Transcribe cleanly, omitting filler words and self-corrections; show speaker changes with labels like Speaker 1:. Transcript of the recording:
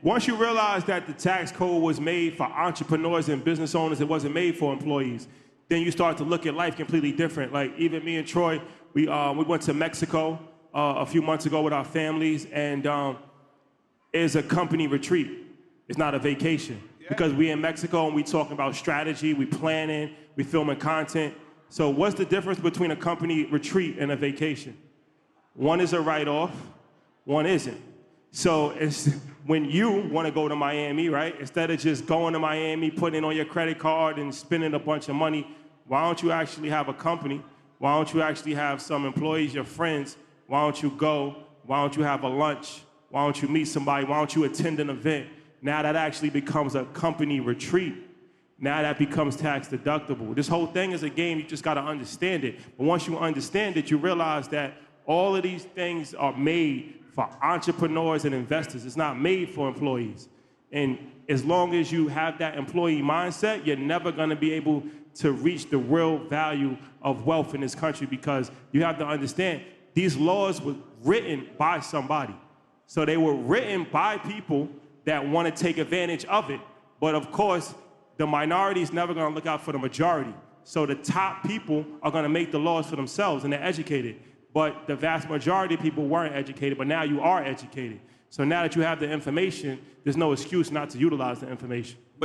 Speaker 1: once you realize that the tax code was made for entrepreneurs and business owners, it wasn't made for employees, then you start to look at life completely different. Like even me and Troy, we went to Mexico a few months ago with our families, and it's a company retreat. It's not a vacation. Yeah. Because we in Mexico and we talking about strategy, we planning, we filming content. So what's the difference between a company retreat and a vacation? One is a write-off, one isn't. So it's when you want to go to Miami, right? Instead of just going to Miami, putting it on your credit card and spending a bunch of money, why don't you actually have a company? Why don't you actually have some employees, your friends? Why don't you go? Why don't you have a lunch? Why don't you meet somebody? Why don't you attend an event? Now that actually becomes a company retreat. Now that becomes tax deductible. This whole thing is a game, you just gotta understand it. But once you understand it, you realize that all of these things are made for entrepreneurs and investors. It's not made for employees. And as long as you have that employee mindset, you're never gonna be able to reach the real value of wealth in this country, because you have to understand, these laws were written by somebody. So they were written by people that want to take advantage of it. But of course, the minority is never going to look out for the majority. So the top people are going to make the laws for themselves, and they're educated. But the vast majority of people weren't educated, but now you are educated. So now that you have the information, there's no excuse not to utilize the information.
Speaker 2: But